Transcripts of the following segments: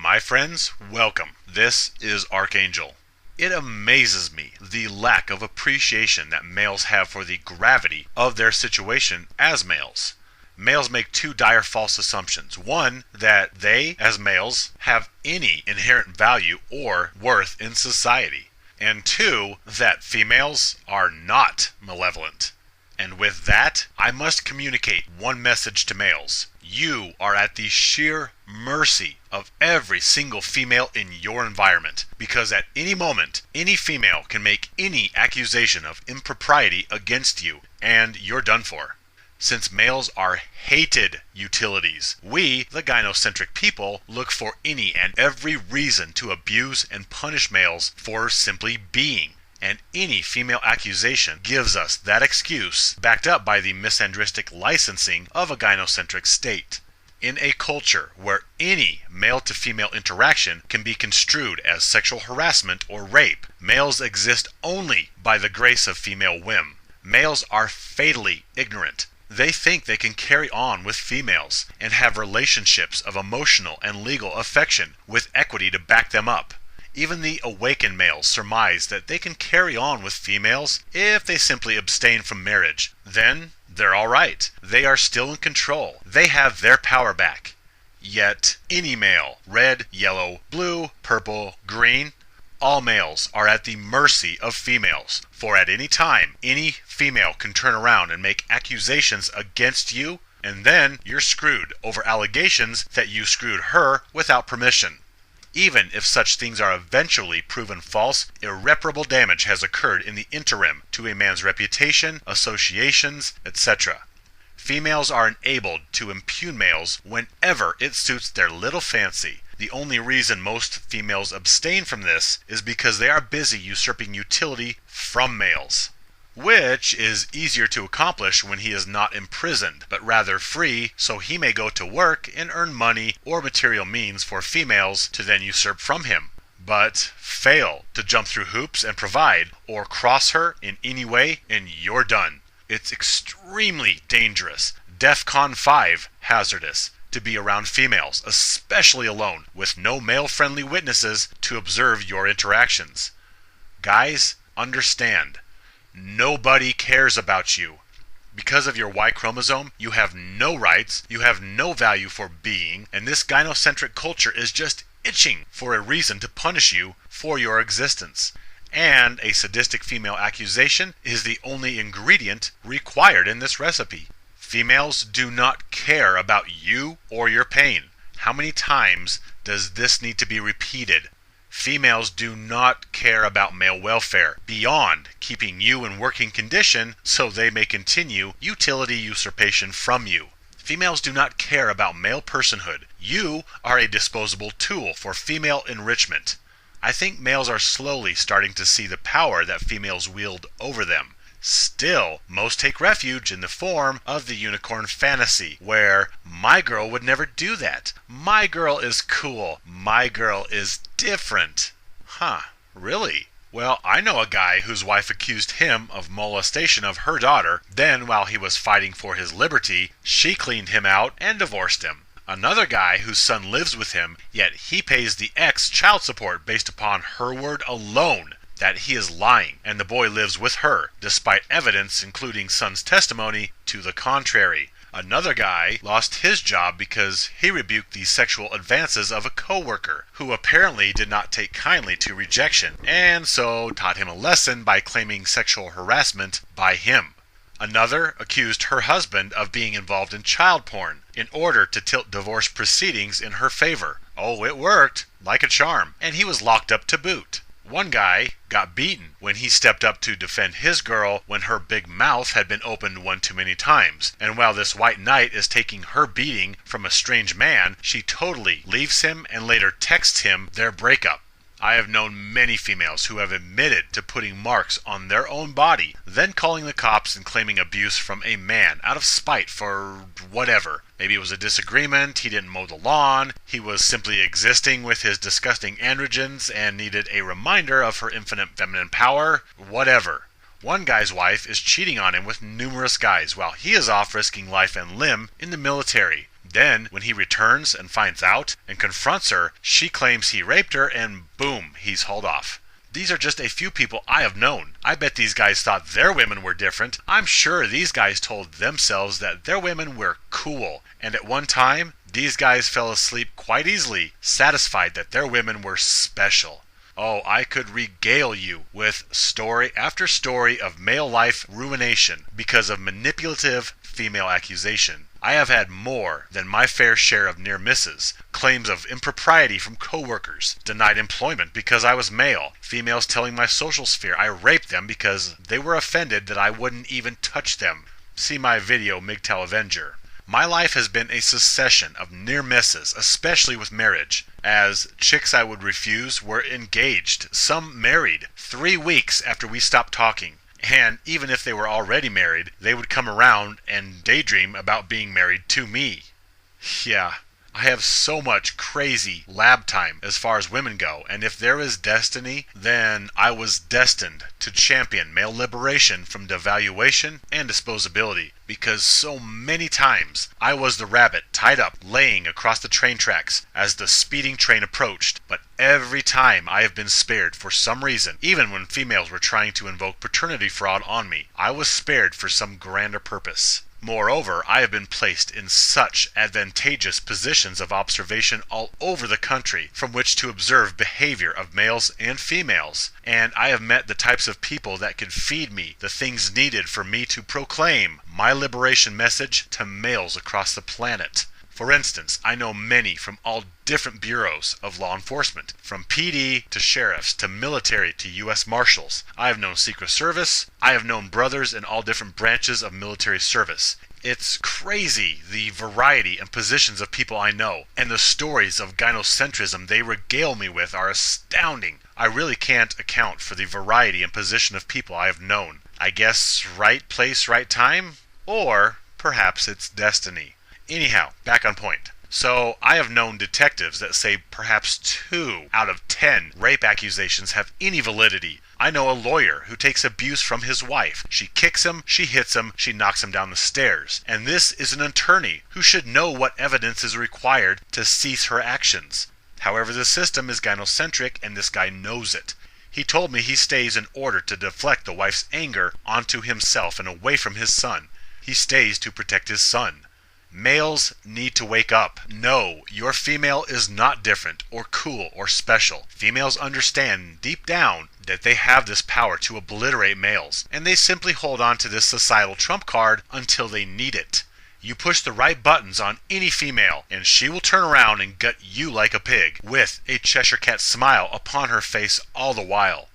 My friends, welcome. This is Archangel. It amazes me the lack of appreciation that males have for the gravity of their situation as males. Males make two dire false assumptions. One, that they, as males, have any inherent value or worth in society. And two, that females are not malevolent. And with that, I must communicate one message to males. You are at the sheer mercy of every single female in your environment, because at any moment, any female can make any accusation of impropriety against you, and you're done for. Since males are hated utilities, we, the gynocentric people, look for any and every reason to abuse and punish males for simply being. And any female accusation gives us that excuse, backed up by the misandristic licensing of a gynocentric state. In a culture where any male-to-female interaction can be construed as sexual harassment or rape, males exist only by the grace of female whim. Males are fatally ignorant. They think they can carry on with females and have relationships of emotional and legal affection with equity to back them up. Even the awakened males surmise that they can carry on with females if they simply abstain from marriage. Then they're all right. They are still in control. They have their power back. Yet any male, red, yellow, blue, purple, green, all males are at the mercy of females. For at any time, any female can turn around and make accusations against you, and then you're screwed over allegations that you screwed her without permission. Even if such things are eventually proven false, irreparable damage has occurred in the interim to a man's reputation, associations, etc. Females are enabled to impugn males whenever it suits their little fancy. The only reason most females abstain from this is because they are busy usurping utility from males, which is easier to accomplish when he is not imprisoned, but rather free, so he may go to work and earn money or material means for females to then usurp from him. But fail to jump through hoops and provide, or cross her in any way, and you're done. It's extremely dangerous, DEFCON 5 hazardous, to be around females, especially alone, with no male-friendly witnesses to observe your interactions. Guys, understand. Nobody cares about you. Because of your Y chromosome, you have no rights, you have no value for being, and this gynocentric culture is just itching for a reason to punish you for your existence. And a sadistic female accusation is the only ingredient required in this recipe. Females do not care about you or your pain. How many times does this need to be repeated? Females do not care about male welfare beyond keeping you in working condition so they may continue utility usurpation from you. Females do not care about male personhood. You are a disposable tool for female enrichment. I think males are slowly starting to see the power that females wield over them. Still, most take refuge in the form of the unicorn fantasy, where my girl would never do that. My girl is cool. My girl is different. Huh, really? Well, I know a guy whose wife accused him of molestation of her daughter. Then, while he was fighting for his liberty, she cleaned him out and divorced him. Another guy whose son lives with him, yet he pays the ex child support based upon her word alone that he is lying, and the boy lives with her, despite evidence including son's testimony to the contrary. Another guy lost his job because he rebuked the sexual advances of a coworker, who apparently did not take kindly to rejection, and so taught him a lesson by claiming sexual harassment by him. Another accused her husband of being involved in child porn in order to tilt divorce proceedings in her favor. Oh, it worked, like a charm, and he was locked up to boot. One guy got beaten when he stepped up to defend his girl when her big mouth had been opened one too many times. And while this white knight is taking her beating from a strange man, she totally leaves him and later texts him their breakup. I have known many females who have admitted to putting marks on their own body, then calling the cops and claiming abuse from a man out of spite for whatever. Maybe it was a disagreement, he didn't mow the lawn, he was simply existing with his disgusting androgens and needed a reminder of her infinite feminine power, whatever. One guy's wife is cheating on him with numerous guys while he is off risking life and limb in the military. Then, when he returns and finds out and confronts her, she claims he raped her and boom, he's hauled off. These are just a few people I have known. I bet these guys thought their women were different. I'm sure these guys told themselves that their women were cool. And at one time, these guys fell asleep quite easily, satisfied that their women were special. Oh, I could regale you with story after story of male life ruination because of manipulative female accusation. I have had more than my fair share of near misses, claims of impropriety from coworkers, denied employment because I was male, females telling my social sphere I raped them because they were offended that I wouldn't even touch them. See my video, MGTOW Avenger. My life has been a succession of near misses, especially with marriage, as chicks I would refuse were engaged, some married, 3 weeks after we stopped talking. And even if they were already married, they would come around and daydream about being married to me. Yeah, I have so much crazy lab time as far as women go, and if there is destiny, then I was destined to champion male liberation from devaluation and disposability, because so many times I was the rabbit tied up laying across the train tracks as the speeding train approached, but every time I have been spared for some reason, even when females were trying to invoke paternity fraud on me, I was spared for some grander purpose. Moreover, I have been placed in such advantageous positions of observation all over the country from which to observe behavior of males and females, and I have met the types of people that could feed me the things needed for me to proclaim my liberation message to males across the planet. For instance, I know many from all different bureaus of law enforcement, from PD to sheriffs to military to U.S. Marshals. I have known Secret Service. I have known brothers in all different branches of military service. It's crazy the variety and positions of people I know, and the stories of gynocentrism they regale me with are astounding. I really can't account for the variety and position of people I have known. I guess right place, right time? Or perhaps it's destiny. Anyhow, back on point. So, I have known detectives that say perhaps 2 out of 10 rape accusations have any validity. I know a lawyer who takes abuse from his wife. She kicks him, she hits him, she knocks him down the stairs. And this is an attorney who should know what evidence is required to cease her actions. However, the system is gynocentric and this guy knows it. He told me he stays in order to deflect the wife's anger onto himself and away from his son. He stays to protect his son. Males need to wake up. No, your female is not different or cool or special. Females understand deep down that they have this power to obliterate males, and they simply hold on to this societal trump card until they need it. You push the right buttons on any female, and she will turn around and gut you like a pig, with a Cheshire Cat smile upon her face all the while.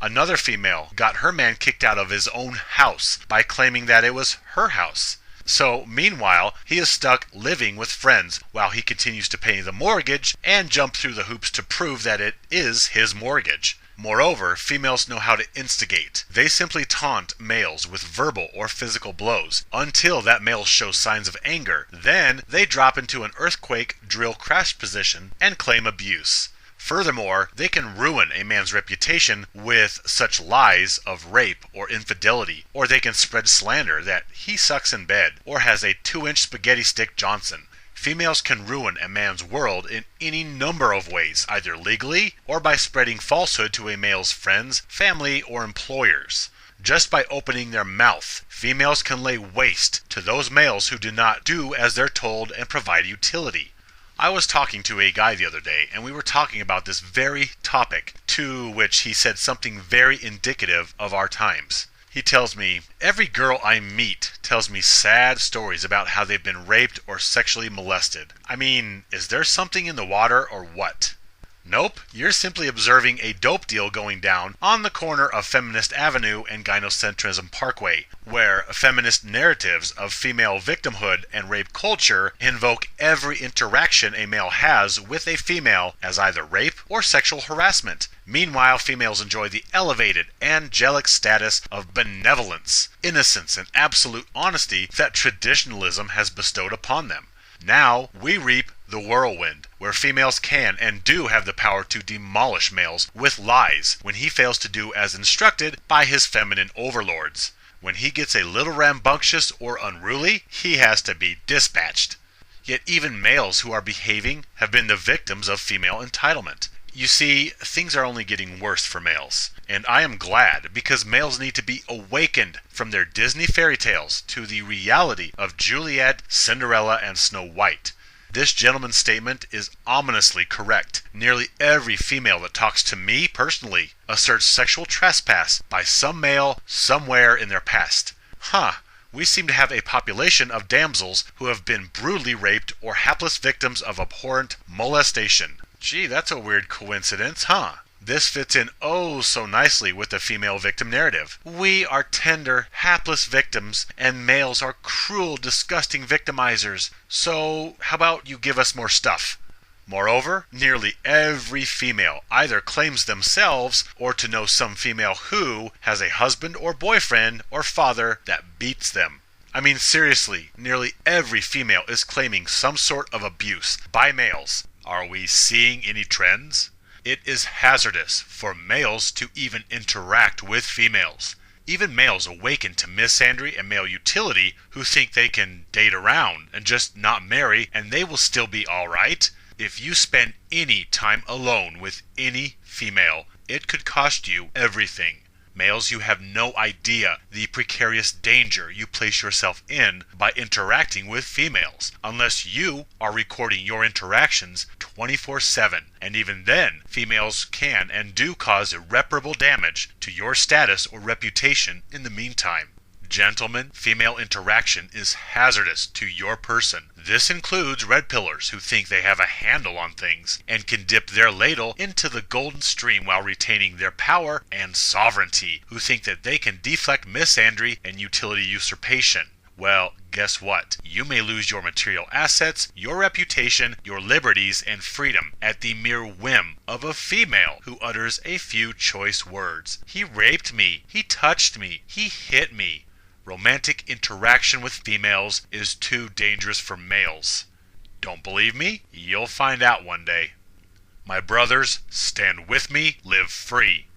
Another female got her man kicked out of his own house by claiming that it was her house. So, meanwhile, he is stuck living with friends while he continues to pay the mortgage and jump through the hoops to prove that it is his mortgage. Moreover, females know how to instigate. They simply taunt males with verbal or physical blows until that male shows signs of anger. Then, they drop into an earthquake drill crash position and claim abuse. Furthermore, they can ruin a man's reputation with such lies of rape or infidelity, or they can spread slander that he sucks in bed or has a 2-inch spaghetti stick Johnson. Females can ruin a man's world in any number of ways, either legally or by spreading falsehood to a male's friends, family, or employers. Just by opening their mouth, females can lay waste to those males who do not do as they're told and provide utility. I was talking to a guy the other day, and we were talking about this very topic, to which he said something very indicative of our times. He tells me, every girl I meet tells me sad stories about how they've been raped or sexually molested. I mean, is there something in the water or what? Nope, you're simply observing a dope deal going down on the corner of Feminist Avenue and Gynocentrism Parkway, where feminist narratives of female victimhood and rape culture invoke every interaction a male has with a female as either rape or sexual harassment. Meanwhile, females enjoy the elevated, angelic status of benevolence, innocence, and absolute honesty that traditionalism has bestowed upon them. Now, we reap the whirlwind, where females can and do have the power to demolish males with lies when he fails to do as instructed by his feminine overlords. When he gets a little rambunctious or unruly, he has to be dispatched. Yet even males who are behaving have been the victims of female entitlement. You see, things are only getting worse for males. And I am glad, because males need to be awakened from their Disney fairy tales to the reality of Juliet, Cinderella, and Snow White. This gentleman's statement is ominously correct. Nearly every female that talks to me personally asserts sexual trespass by some male somewhere in their past. We seem to have a population of damsels who have been brutally raped or hapless victims of abhorrent molestation. Gee, that's a weird coincidence, huh? This fits in oh so nicely with the female victim narrative. We are tender, hapless victims, and males are cruel, disgusting victimizers. So, how about you give us more stuff? Moreover, nearly every female either claims themselves or to know some female who has a husband or boyfriend or father that beats them. I mean, seriously, nearly every female is claiming some sort of abuse by males. Are we seeing any trends? It is hazardous for males to even interact with females. Even males awaken to misandry and male utility who think they can date around and just not marry and they will still be alright. If you spend any time alone with any female, it could cost you everything. Males, you have no idea the precarious danger you place yourself in by interacting with females, unless you are recording your interactions 24/7. And even then, females can and do cause irreparable damage to your status or reputation in the meantime. Gentlemen, female interaction is hazardous to your person. This includes red pillars who think they have a handle on things and can dip their ladle into the golden stream while retaining their power, and sovereignty who think that they can deflect misandry and utility usurpation. Well, guess what? You may lose your material assets, your reputation, your liberties, and freedom at the mere whim of a female who utters a few choice words. He raped me. He touched me. He hit me. Romantic interaction with females is too dangerous for males. Don't believe me? You'll find out one day. My brothers, stand with me, live free.